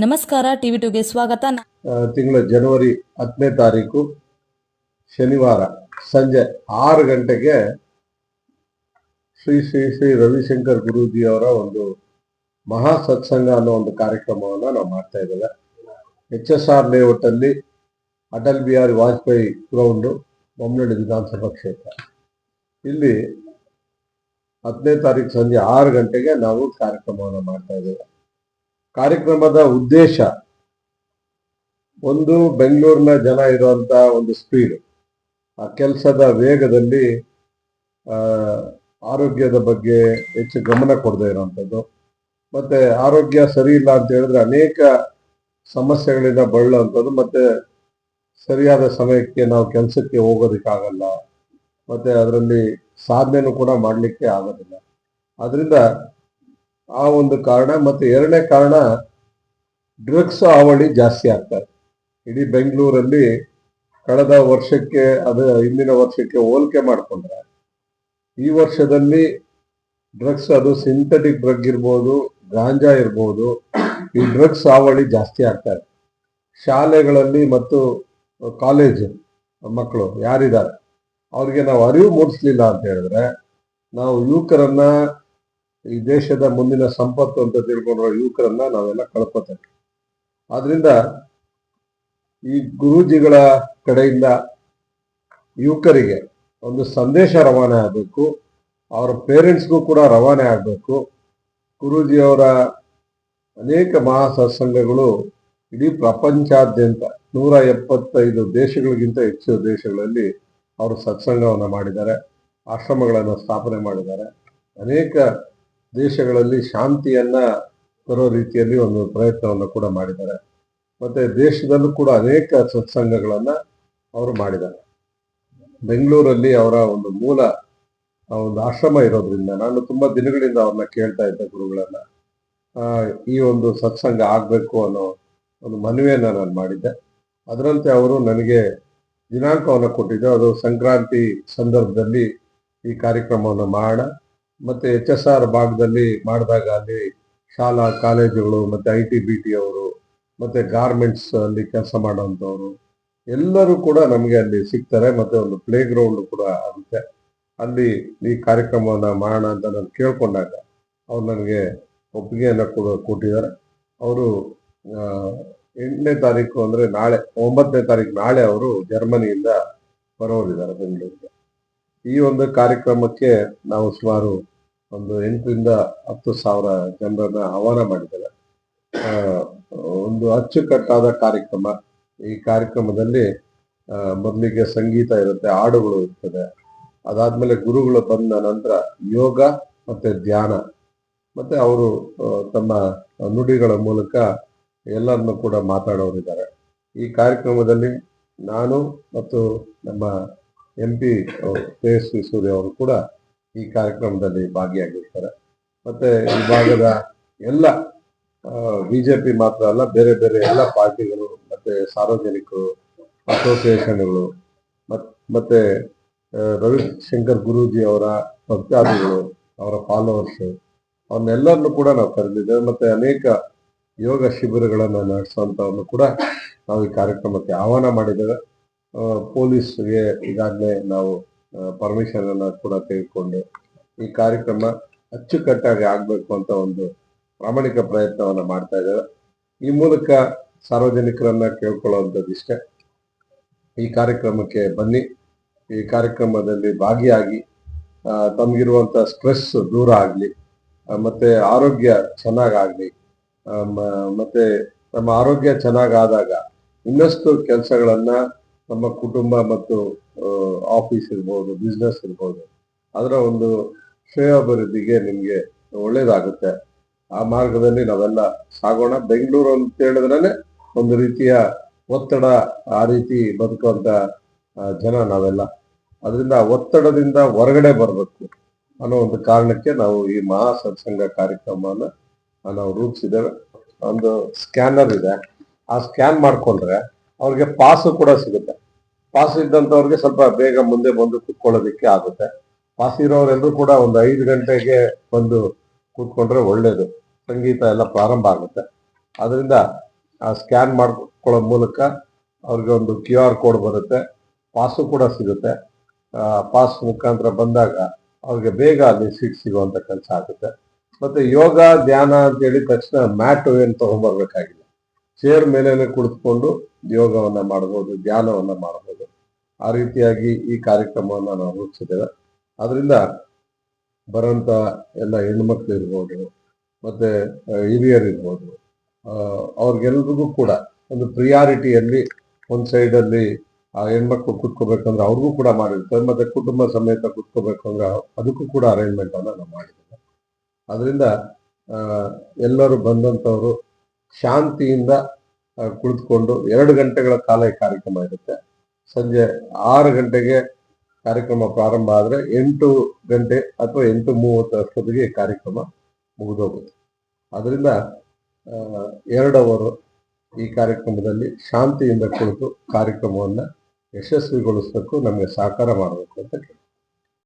ನಮಸ್ಕಾರ ಟಿವಿ ಟುಗೆ ಸ್ವಾಗತ. ತಿಂಗಳ ಜನವರಿ 10ನೇ ತಾರೀಕು ಶನಿವಾರ ಸಂಜೆ 6 ಗಂಟೆಗೆ ಶ್ರೀ ಶ್ರೀ ಶ್ರೀ ರವಿಶಂಕರ್ ಗುರೂಜಿ ಅವರ ಒಂದು ಮಹಾ ಸತ್ಸಂಗ ಅನ್ನೋ ಒಂದು ಕಾರ್ಯಕ್ರಮವನ್ನು ನಾವು ಮಾಡ್ತಾ ಇದ್ದೇವೆ. HSR ಲೇಔಟ್ ಅಲ್ಲಿ ಅಟಲ್ ಬಿಹಾರಿ ವಾಜಪೇಯಿ ಗ್ರೌಂಡ್, ಬೊಮ್ಮನಹಳ್ಳಿ ವಿಧಾನಸಭಾ ಕ್ಷೇತ್ರ. ಇಲ್ಲಿ 10ನೇ ತಾರೀಕು ಸಂಜೆ 6 ಗಂಟೆಗೆ ನಾವು ಕಾರ್ಯಕ್ರಮವನ್ನು ಮಾಡ್ತಾ ಇದ್ದೇವೆ. ಕಾರ್ಯಕ್ರಮದ ಉದ್ದೇಶ ಒಂದು, ಬೆಂಗಳೂರಿನ ಜನ ಇರುವಂತ ಒಂದು ಸ್ಪೀಡ್, ಆ ಕೆಲಸದ ವೇಗದಲ್ಲಿ ಆರೋಗ್ಯದ ಬಗ್ಗೆ ಹೆಚ್ಚು ಗಮನ ಕೊಡದೇ ಇರುವಂಥದ್ದು. ಮತ್ತೆ ಆರೋಗ್ಯ ಸರಿ ಇಲ್ಲ ಅಂತ ಹೇಳಿದ್ರೆ ಅನೇಕ ಸಮಸ್ಯೆಗಳಿಂದ ಬಳಲುವಂಥದ್ದು. ಮತ್ತೆ ಸರಿಯಾದ ಸಮಯಕ್ಕೆ ನಾವು ಕೆಲಸಕ್ಕೆ ಹೋಗೋದಕ್ಕಾಗಲ್ಲ, ಮತ್ತೆ ಅದರಲ್ಲಿ ಸಾಧನೆನೂ ಕೂಡ ಮಾಡಲಿಕ್ಕೆ ಆಗೋದಿಲ್ಲ. ಅದರಿಂದ ಆ ಒಂದು ಕಾರಣ. ಮತ್ತೆ ಎರಡನೇ ಕಾರಣ, ಡ್ರಗ್ಸ್ ಹಾವಳಿ ಜಾಸ್ತಿ ಆಗ್ತಾರೆ. ಇಡೀ ಬೆಂಗಳೂರಲ್ಲಿ ಕಳೆದ ವರ್ಷಕ್ಕೆ ಹಿಂದಿನ ವರ್ಷಕ್ಕೆ ಹೋಲಿಕೆ ಮಾಡಿಕೊಂಡ್ರೆ ಈ ವರ್ಷದಲ್ಲಿ ಡ್ರಗ್ಸ್, ಅದು ಸಿಂಥೆಟಿಕ್ ಡ್ರಗ್ ಇರ್ಬೋದು, ಗಾಂಜಾ ಇರ್ಬೋದು, ಈ ಡ್ರಗ್ಸ್ ಹಾವಳಿ ಜಾಸ್ತಿ ಆಗ್ತಾರೆ. ಶಾಲೆಗಳಲ್ಲಿ ಮತ್ತು ಕಾಲೇಜ್ ಮಕ್ಕಳು ಯಾರಿದ್ದಾರೆ ಅವ್ರಿಗೆ ನಾವು ಅರಿವು ಮೂಡಿಸ್ಲಿಲ್ಲ ಅಂತ ಹೇಳಿದ್ರೆ, ನಾವು ಯುವಕರನ್ನ, ಈ ದೇಶದ ಮುಂದಿನ ಸಂಪತ್ತು ಅಂತ ತಿಳ್ಕೊಂಡಿರೋ ಯುವಕರನ್ನ ನಾವೆಲ್ಲ ಕಳ್ಕೊತೇವೆ. ಆದ್ರಿಂದ ಈ ಗುರೂಜಿಗಳ ಕಡೆಯಿಂದ ಯುವಕರಿಗೆ ಒಂದು ಸಂದೇಶ ರವಾನೆ ಆಗಬೇಕು, ಅವರ ಪೇರೆಂಟ್ಸ್ಗೂ ಕೂಡ ರವಾನೆ ಆಗಬೇಕು. ಗುರೂಜಿಯವರ ಅನೇಕ ಮಹಾ ಸತ್ಸಂಗಗಳು ಇಡೀ ಪ್ರಪಂಚಾದ್ಯಂತ 175 ದೇಶಗಳಿಗಿಂತ ಹೆಚ್ಚು ದೇಶಗಳಲ್ಲಿ ಅವರು ಸತ್ಸಂಗವನ್ನು ಮಾಡಿದ್ದಾರೆ, ಆಶ್ರಮಗಳನ್ನು ಸ್ಥಾಪನೆ ಮಾಡಿದ್ದಾರೆ. ಅನೇಕ ದೇಶಗಳಲ್ಲಿ ಶಾಂತಿಯನ್ನ ತರೋ ರೀತಿಯಲ್ಲಿ ಒಂದು ಪ್ರಯತ್ನವನ್ನು ಕೂಡ ಮಾಡಿದ್ದಾರೆ. ಮತ್ತೆ ದೇಶದಲ್ಲೂ ಕೂಡ ಅನೇಕ ಸತ್ಸಂಗಗಳನ್ನ ಅವರು ಮಾಡಿದ್ದಾರೆ. ಬೆಂಗಳೂರಲ್ಲಿ ಅವರ ಒಂದು ಮೂಲ ಒಂದು ಆಶ್ರಮ ಇರೋದ್ರಿಂದ ನಾನು ತುಂಬಾ ದಿನಗಳಿಂದ ಅವ್ರನ್ನ ಕೇಳ್ತಾ ಇದ್ದೆ, ಗುರುಗಳನ್ನ ಈ ಒಂದು ಸತ್ಸಂಗ ಆಗ್ಬೇಕು ಅನ್ನೋ ಒಂದು ಮನವಿಯನ್ನ ನಾನು ಮಾಡಿದ್ದೆ. ಅದರಂತೆ ಅವರು ನನಗೆ ದಿನಾಂಕವನ್ನು ಕೊಟ್ಟಿದ್ದು. ಅದು ಸಂಕ್ರಾಂತಿ ಸಂದರ್ಭದಲ್ಲಿ ಈ ಕಾರ್ಯಕ್ರಮವನ್ನು ಮಾಡೋಣ, ಮತ್ತೆ HSR ಭಾಗದಲ್ಲಿ ಮಾಡಿದಾಗ ಅಲ್ಲಿ ಶಾಲಾ ಕಾಲೇಜುಗಳು, ಮತ್ತೆ IT-BT ಅವರು, ಮತ್ತೆ ಗಾರ್ಮೆಂಟ್ಸ್ ಅಲ್ಲಿ ಕೆಲಸ ಮಾಡುವಂಥವ್ರು ಎಲ್ಲರೂ ಕೂಡ ನಮಗೆ ಅಲ್ಲಿ ಸಿಗ್ತಾರೆ. ಮತ್ತೆ ಒಂದು ಪ್ಲೇ ಗ್ರೌಂಡ್ ಕೂಡ ಆಗುತ್ತೆ. ಅಲ್ಲಿ ಈ ಕಾರ್ಯಕ್ರಮವನ್ನು ಮಾಡೋಣ ಅಂತ ನಾನು ಕೇಳ್ಕೊಂಡಾಗ ಅವ್ರು ನನಗೆ ಒಪ್ಪಿಗೆಯನ್ನು ಕೊಟ್ಟಿದ್ದಾರೆ. ಅವರು 8ನೇ ತಾರೀಕು ಅಂದ್ರೆ ನಾಳೆ, 9ನೇ ತಾರೀಕು ನಾಳೆ ಅವರು ಜರ್ಮನಿಯಿಂದ ಬರೋರಿದ್ದಾರೆ ಬೆಂಗಳೂರಿಗೆ. ಈ ಒಂದು ಕಾರ್ಯಕ್ರಮಕ್ಕೆ ನಾವು ಸುಮಾರು ಒಂದು 8 ರಿಂದ 10 ಸಾವಿರ ಜನರನ್ನ ಆಹ್ವಾನ ಮಾಡಿದ್ದೇವೆ. ಒಂದು ಅಚ್ಚುಕಟ್ಟಾದ ಕಾರ್ಯಕ್ರಮ. ಈ ಕಾರ್ಯಕ್ರಮದಲ್ಲಿ ಮೊದಲಿಗೆ ಸಂಗೀತ ಇರುತ್ತೆ, ಹಾಡುಗಳು ಇರ್ತದೆ. ಅದಾದ್ಮೇಲೆ ಗುರುಗಳು ಬಂದ ನಂತರ ಯೋಗ ಮತ್ತೆ ಧ್ಯಾನ, ಮತ್ತೆ ಅವರು ತಮ್ಮ ನುಡಿಗಳ ಮೂಲಕ ಎಲ್ಲರನ್ನು ಕೂಡ ಮಾತಾಡೋರಿದ್ದಾರೆ. ಈ ಕಾರ್ಯಕ್ರಮದಲ್ಲಿ ನಾನು ಮತ್ತು ನಮ್ಮ MP ತೇಜಸ್ವಿ ಸೂರ್ಯ ಅವರು ಕೂಡ ಈ ಕಾರ್ಯಕ್ರಮದಲ್ಲಿ ಭಾಗಿಯಾಗಿರ್ತಾರೆ. ಮತ್ತೆ ಈ ಭಾಗದ ಎಲ್ಲ BJP ಮಾತ್ರ ಅಲ್ಲ, ಬೇರೆ ಬೇರೆ ಎಲ್ಲ ಪಾರ್ಟಿಗಳು, ಮತ್ತೆ ಸಾರ್ವಜನಿಕರು, ಅಸೋಸಿಯೇಷನ್ಗಳು, ಮತ್ತೆ ರವಿಶಂಕರ್ ಗುರೂಜಿ ಅವರ ಭಕ್ತಾದಿಗಳು, ಅವರ ಫಾಲೋವರ್ಸ್, ಅವ್ರನ್ನೆಲ್ಲರನ್ನು ಕೂಡ ನಾವು ಕರೆದಿದ್ದೇವೆ. ಮತ್ತೆ ಅನೇಕ ಯೋಗ ಶಿಬಿರಗಳನ್ನು ನಡೆಸುವಂತವನ್ನು ಕೂಡ ನಾವು ಈ ಕಾರ್ಯಕ್ರಮಕ್ಕೆ ಆಹ್ವಾನ ಮಾಡಿದ್ದೇವೆ. ಪೊಲೀಸ್ಗೆ ಈಗಾಗಲೇ ನಾವು ಪರ್ಮಿಷನ್ ಅನ್ನ ಕೂಡ ತೆಗೆದುಕೊಂಡು ಈ ಕಾರ್ಯಕ್ರಮ ಅಚ್ಚುಕಟ್ಟಾಗಿ ಆಗ್ಬೇಕು ಅಂತ ಒಂದು ಪ್ರಾಮಾಣಿಕ ಪ್ರಯತ್ನವನ್ನ ಮಾಡ್ತಾ ಇದ್ದೇವೆ. ಈ ಮೂಲಕ ಸಾರ್ವಜನಿಕರನ್ನ ಕೇಳ್ಕೊಳ್ಳುವಂಥದ್ದಿಷ್ಟೇ, ಈ ಕಾರ್ಯಕ್ರಮಕ್ಕೆ ಬನ್ನಿ, ಈ ಕಾರ್ಯಕ್ರಮದಲ್ಲಿ ಭಾಗಿಯಾಗಿ ತಮಗಿರುವಂತ ಸ್ಟ್ರೆಸ್ ದೂರ ಆಗ್ಲಿ, ಮತ್ತೆ ಆರೋಗ್ಯ ಚೆನ್ನಾಗಾಗ್ಲಿ. ಮತ್ತೆ ನಮ್ಮ ಆರೋಗ್ಯ ಚೆನ್ನಾಗಾದಾಗ ಇನ್ನಷ್ಟು ಕೆಲಸಗಳನ್ನ ನಮ್ಮ ಕುಟುಂಬ ಮತ್ತು ಆಫೀಸ್ ಇರ್ಬೋದು, ಬಿಸ್ನೆಸ್ ಇರ್ಬೋದು, ಅದರ ಒಂದು ಶ್ರೇಯೋಭಿವೃದ್ಧಿಗೆ ನಿಮ್ಗೆ ಒಳ್ಳೇದಾಗುತ್ತೆ. ಆ ಮಾರ್ಗದಲ್ಲಿ ನಾವೆಲ್ಲ ಸಾಗೋಣ. ಬೆಂಗಳೂರು ಅಂತ ಹೇಳಿದ್ರೆ ಒಂದು ರೀತಿಯ ಒತ್ತಡ, ಆ ರೀತಿ ಬದುಕುವಂತ ಜನ ನಾವೆಲ್ಲ. ಅದರಿಂದ ಒತ್ತಡದಿಂದ ಹೊರಗಡೆ ಬರಬೇಕು ಅನ್ನೋ ಒಂದು ಕಾರಣಕ್ಕೆ ನಾವು ಈ ಮಹಾ ಸತ್ಸಂಗ ಕಾರ್ಯಕ್ರಮವನ್ನ ನಾವು ರೂಪಿಸಿದ್ದೇವೆ. ಒಂದು ಸ್ಕ್ಯಾನರ್ ಇದೆ, ಆ ಸ್ಕ್ಯಾನ್ ಮಾಡ್ಕೊಂಡ್ರೆ ಅವ್ರಿಗೆ ಪಾಸ್ ಕೂಡ ಸಿಗುತ್ತೆ. ಪಾಸ್ ಇದ್ದಂಥವ್ರಿಗೆ ಸ್ವಲ್ಪ ಬೇಗ ಮುಂದೆ ಬಂದು ಕುತ್ಕೊಳ್ಳೋದಿಕ್ಕೆ ಆಗುತ್ತೆ. ಪಾಸ್ ಇರೋರೆಲ್ಲರೂ ಕೂಡ ಒಂದು 5 ಗಂಟೆಗೆ ಬಂದು ಕೂತ್ಕೊಂಡ್ರೆ ಒಳ್ಳೇದು. ಸಂಗೀತ ಎಲ್ಲ ಪ್ರಾರಂಭ ಆಗುತ್ತೆ. ಅದರಿಂದ ಆ ಸ್ಕ್ಯಾನ್ ಮಾಡ್ಕೊಳ್ಳೋ ಮೂಲಕ ಅವ್ರಿಗೆ ಒಂದು QR ಕೋಡ್ ಬರುತ್ತೆ, ಪಾಸು ಕೂಡ ಸಿಗುತ್ತೆ. ಪಾಸ್ ಮುಖಾಂತರ ಬಂದಾಗ ಅವ್ರಿಗೆ ಬೇಗ ಅಲ್ಲಿ ಸೀಟ್ ಸಿಗುವಂತ ಕೆಲಸ ಆಗುತ್ತೆ. ಮತ್ತೆ ಯೋಗ ಧ್ಯಾನ ಅಂತ ಹೇಳಿದ ತಕ್ಷಣ ಮ್ಯಾಟ್ ಏನು ತಗೊಂಡ್ಬರ್ಬೇಕಾಗಿಲ್ಲ, ಚೇರ್ ಮೇಲೇನೆ ಕುಳಿತುಕೊಂಡು ಯೋಗವನ್ನ ಮಾಡಬಹುದು, ಧ್ಯಾನವನ್ನ ಮಾಡಬಹುದು. ಆ ರೀತಿಯಾಗಿ ಈ ಕಾರ್ಯಕ್ರಮವನ್ನ ನಾವು ರೂಪಿಸಿದ್ದೇವೆ. ಅದರಿಂದ ಬರೋಂಥ ಎಲ್ಲ ಹೆಣ್ಮಕ್ಳು ಇರ್ಬೋದು, ಮತ್ತೆ ಹಿರಿಯರು ಇರ್ಬೋದು, ಅವ್ರಿಗೆಲ್ರಿಗೂ ಕೂಡ ಒಂದು ಪ್ರಿಯಾರಿಟಿಯಲ್ಲಿ ಒಂದು ಸೈಡಲ್ಲಿ ಆ ಹೆಣ್ಮಕ್ಳು ಕುತ್ಕೋಬೇಕಂದ್ರೆ ಅವ್ರಿಗೂ ಕೂಡ ಮಾಡಿರ್ತಾರೆ. ಮತ್ತೆ ಕುಟುಂಬ ಸಮೇತ ಕುತ್ಕೋಬೇಕು ಅಂದ್ರೆ ಅದಕ್ಕೂ ಕೂಡ ಅರೇಂಜ್ಮೆಂಟ್ ಅನ್ನ ನಾವು ಮಾಡಿದ್ದೇವೆ. ಅದರಿಂದ ಎಲ್ಲರೂ ಬಂದಂಥವ್ರು ಶಾಂತಿಯಿಂದ ಕುಳಿತುಕೊಂಡು 2 ಗಂಟೆಗಳ ಕಾಲ ಈ ಕಾರ್ಯಕ್ರಮ ಇರುತ್ತೆ. ಸಂಜೆ 6 ಗಂಟೆಗೆ ಕಾರ್ಯಕ್ರಮ ಪ್ರಾರಂಭ ಆದರೆ 8 ಗಂಟೆ ಅಥವಾ 8:30 ಅಷ್ಟೊತ್ತಿಗೆ ಈ ಕಾರ್ಯಕ್ರಮ ಮುಗಿದೋಗುತ್ತೆ. ಅದರಿಂದ 2 ಅವರು ಈ ಕಾರ್ಯಕ್ರಮದಲ್ಲಿ ಶಾಂತಿಯಿಂದ ಕುಳಿತು ಕಾರ್ಯಕ್ರಮವನ್ನು ಯಶಸ್ವಿಗೊಳಿಸಬೇಕು, ನಮಗೆ ಸಹಕಾರ ಮಾಡಬೇಕು ಅಂತ ಕೇಳ್ತೀನಿ.